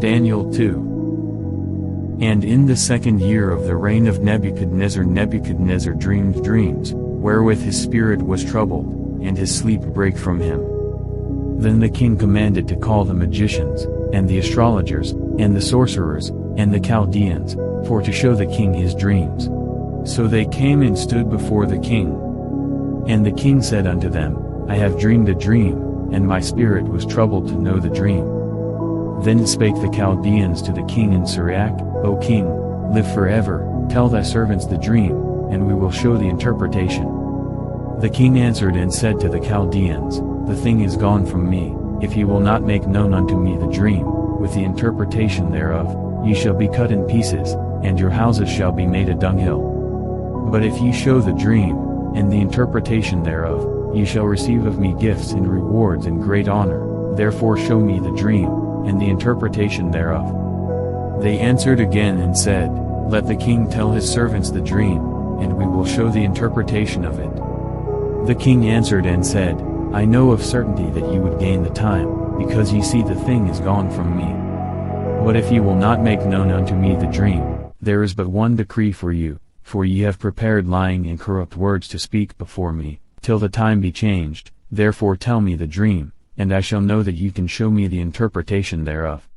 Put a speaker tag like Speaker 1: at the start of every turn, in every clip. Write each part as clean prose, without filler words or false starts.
Speaker 1: Daniel 2. And in the 2nd year of the reign of Nebuchadnezzar, Nebuchadnezzar dreamed dreams, wherewith his spirit was troubled, and his sleep brake from him. Then the king commanded to call the magicians, and the astrologers, and the sorcerers, and the Chaldeans, for to show the king his dreams. So they came and stood before the king. And the king said unto them, I have dreamed a dream, and my spirit was troubled to know the dream. Then spake the Chaldeans to the king in Syriac, O king, live forever, tell thy servants the dream, and we will show the interpretation. The king answered and said to the Chaldeans, The thing is gone from me, if ye will not make known unto me the dream, with the interpretation thereof, ye shall be cut in pieces, and your houses shall be made a dunghill. But if ye show the dream, and the interpretation thereof, ye shall receive of me gifts and rewards and great honor, therefore show me the dream, and the interpretation thereof. They answered again and said, Let the king tell his servants the dream, and we will show the interpretation of it. The king answered and said, I know of certainty that ye would gain the time, because ye see the thing is gone from me. But if ye will not make known unto me the dream, there is but one decree for you, for ye have prepared lying and corrupt words to speak before me, till the time be changed, therefore tell me the dream, and I shall know that ye can show me the interpretation thereof.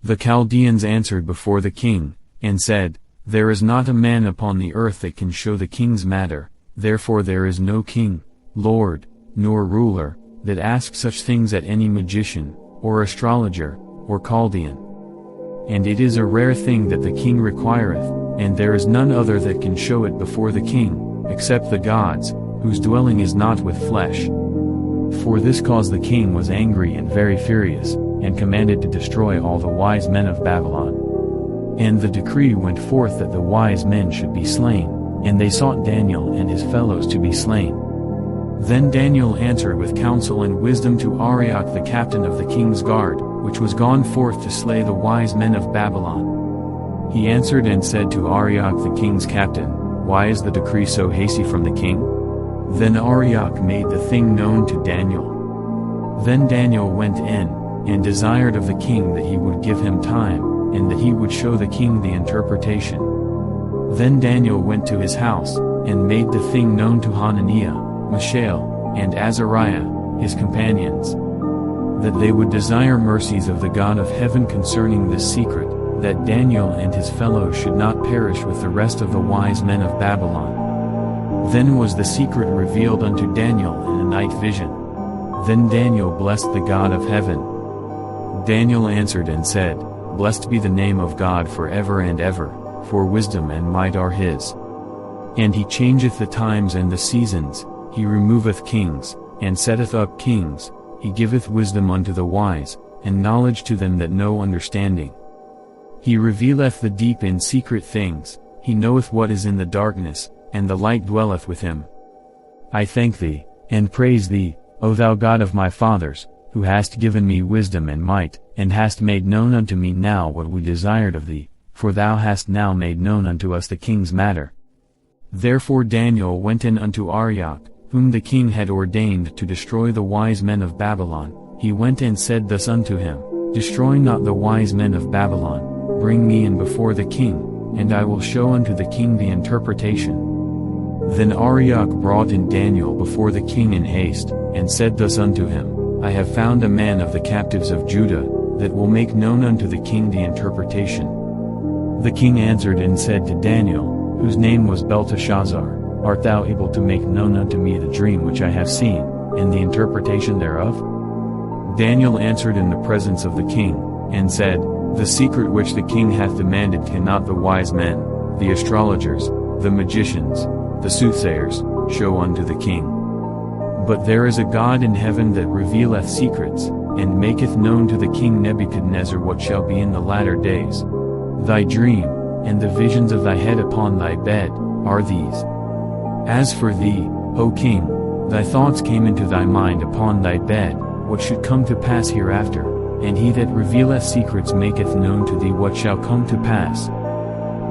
Speaker 1: The Chaldeans answered before the king, and said, There is not a man upon the earth that can show the king's matter, therefore there is no king, lord, nor ruler, that asks such things at any magician, or astrologer, or Chaldean. And it is a rare thing that the king requireth, and there is none other that can show it before the king, except the gods, whose dwelling is not with flesh. For this cause the king was angry and very furious, and commanded to destroy all the wise men of Babylon. And the decree went forth that the wise men should be slain, and they sought Daniel and his fellows to be slain. Then Daniel answered with counsel and wisdom to Arioch the captain of the king's guard, which was gone forth to slay the wise men of Babylon. He answered and said to Arioch the king's captain, Why is the decree so hasty from the king? Then Arioch made the thing known to Daniel. Then Daniel went in, and desired of the king that he would give him time, and that he would show the king the interpretation. Then Daniel went to his house, and made the thing known to Hananiah, Mishael, and Azariah, his companions, that they would desire mercies of the God of heaven concerning this secret, that Daniel and his fellows should not perish with the rest of the wise men of Babylon. Then was the secret revealed unto Daniel in a night vision. Then Daniel blessed the God of heaven. Daniel answered and said, Blessed be the name of God forever and ever, for wisdom and might are his. And he changeth the times and the seasons, he removeth kings, and setteth up kings, he giveth wisdom unto the wise, and knowledge to them that know understanding. He revealeth the deep in secret things, he knoweth what is in the darkness, and the light dwelleth with him. I thank thee, and praise thee, O thou God of my fathers, who hast given me wisdom and might, and hast made known unto me now what we desired of thee, for thou hast now made known unto us the king's matter. Therefore Daniel went in unto Arioch, whom the king had ordained to destroy the wise men of Babylon. He went and said thus unto him, Destroy not the wise men of Babylon, bring me in before the king, and I will show unto the king the interpretation. Then Arioch brought in Daniel before the king in haste, and said thus unto him, I have found a man of the captives of Judah, that will make known unto the king the interpretation. The king answered and said to Daniel, whose name was Belteshazzar, Art thou able to make known unto me the dream which I have seen, and the interpretation thereof? Daniel answered in the presence of the king, and said, The secret which the king hath demanded cannot the wise men, the astrologers, the magicians, the soothsayers, show unto the king. But there is a God in heaven that revealeth secrets, and maketh known to the king Nebuchadnezzar what shall be in the latter days. Thy dream, and the visions of thy head upon thy bed, are these. As for thee, O king, thy thoughts came into thy mind upon thy bed, what should come to pass hereafter, and he that revealeth secrets maketh known to thee what shall come to pass.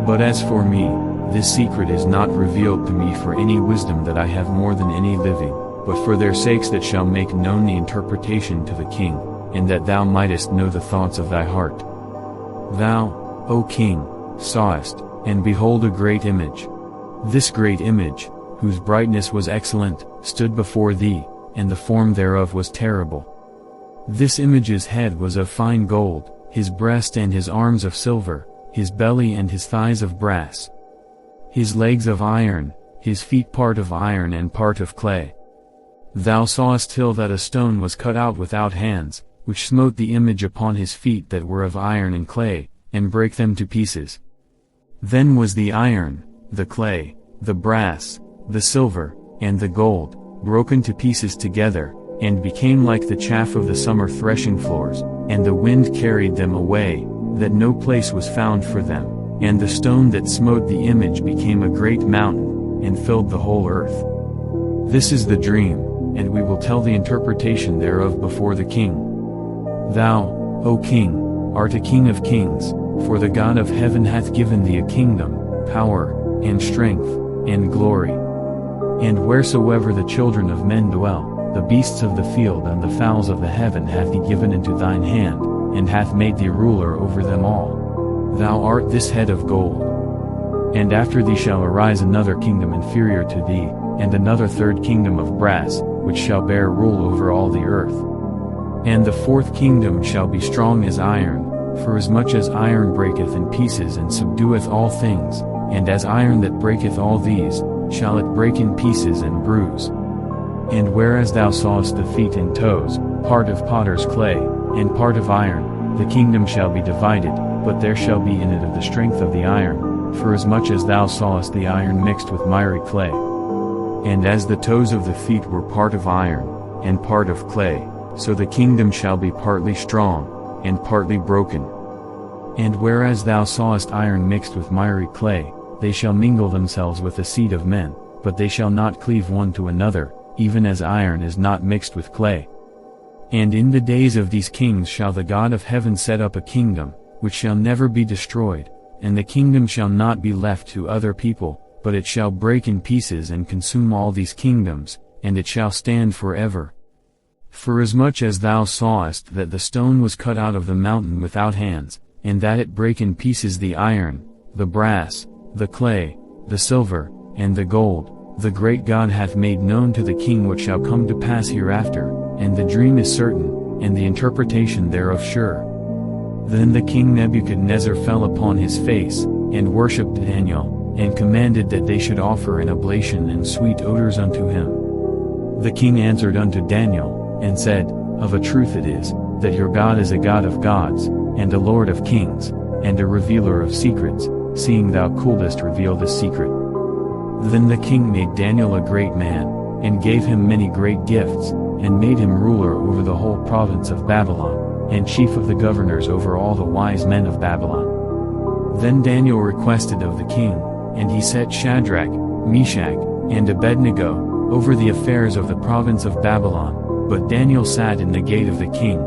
Speaker 1: But as for me, this secret is not revealed to me for any wisdom that I have more than any living, but for their sakes that shall make known the interpretation to the king, and that thou mightest know the thoughts of thy heart. Thou, O king, sawest, and behold a great image. This great image, whose brightness was excellent, stood before thee, and the form thereof was terrible. This image's head was of fine gold, his breast and his arms of silver, his belly and his thighs of brass, his legs of iron, his feet part of iron and part of clay. Thou sawest till that a stone was cut out without hands, which smote the image upon his feet that were of iron and clay, and brake them to pieces. Then was the iron, the clay, the brass, the silver, and the gold, broken to pieces together, and became like the chaff of the summer threshing floors, and the wind carried them away, that no place was found for them, and the stone that smote the image became a great mountain, and filled the whole earth. This is the dream, and we will tell the interpretation thereof before the king. Thou, O king, art a king of kings, for the God of heaven hath given thee a kingdom, power, and strength, and glory. And wheresoever the children of men dwell, the beasts of the field and the fowls of the heaven hath he given into thine hand, and hath made thee ruler over them all. Thou art this head of gold. And after thee shall arise another kingdom inferior to thee, and another third kingdom of brass, which shall bear rule over all the earth. And the fourth kingdom shall be strong as iron, for as much as iron breaketh in pieces and subdueth all things, and as iron that breaketh all these, shall it break in pieces and bruise. And whereas thou sawest the feet and toes, part of potter's clay, and part of iron, the kingdom shall be divided, but there shall be in it of the strength of the iron, for as much as thou sawest the iron mixed with miry clay. And as the toes of the feet were part of iron, and part of clay, so the kingdom shall be partly strong, and partly broken. And whereas thou sawest iron mixed with miry clay, they shall mingle themselves with the seed of men, but they shall not cleave one to another, even as iron is not mixed with clay. And in the days of these kings shall the God of heaven set up a kingdom, which shall never be destroyed, and the kingdom shall not be left to other people, but it shall break in pieces and consume all these kingdoms, and it shall stand forever. Forasmuch as thou sawest that the stone was cut out of the mountain without hands, and that it brake in pieces the iron, the brass, the clay, the silver, and the gold, the great God hath made known to the king what shall come to pass hereafter, and the dream is certain, and the interpretation thereof sure. Then the king Nebuchadnezzar fell upon his face, and worshipped Daniel, and commanded that they should offer an oblation and sweet odors unto him. The king answered unto Daniel, and said, Of a truth it is, that your God is a God of gods, and a Lord of kings, and a revealer of secrets, seeing thou couldest reveal the secret. Then the king made Daniel a great man, and gave him many great gifts, and made him ruler over the whole province of Babylon, and chief of the governors over all the wise men of Babylon. Then Daniel requested of the king, and he set Shadrach, Meshach, and Abednego, over the affairs of the province of Babylon, but Daniel sat in the gate of the king,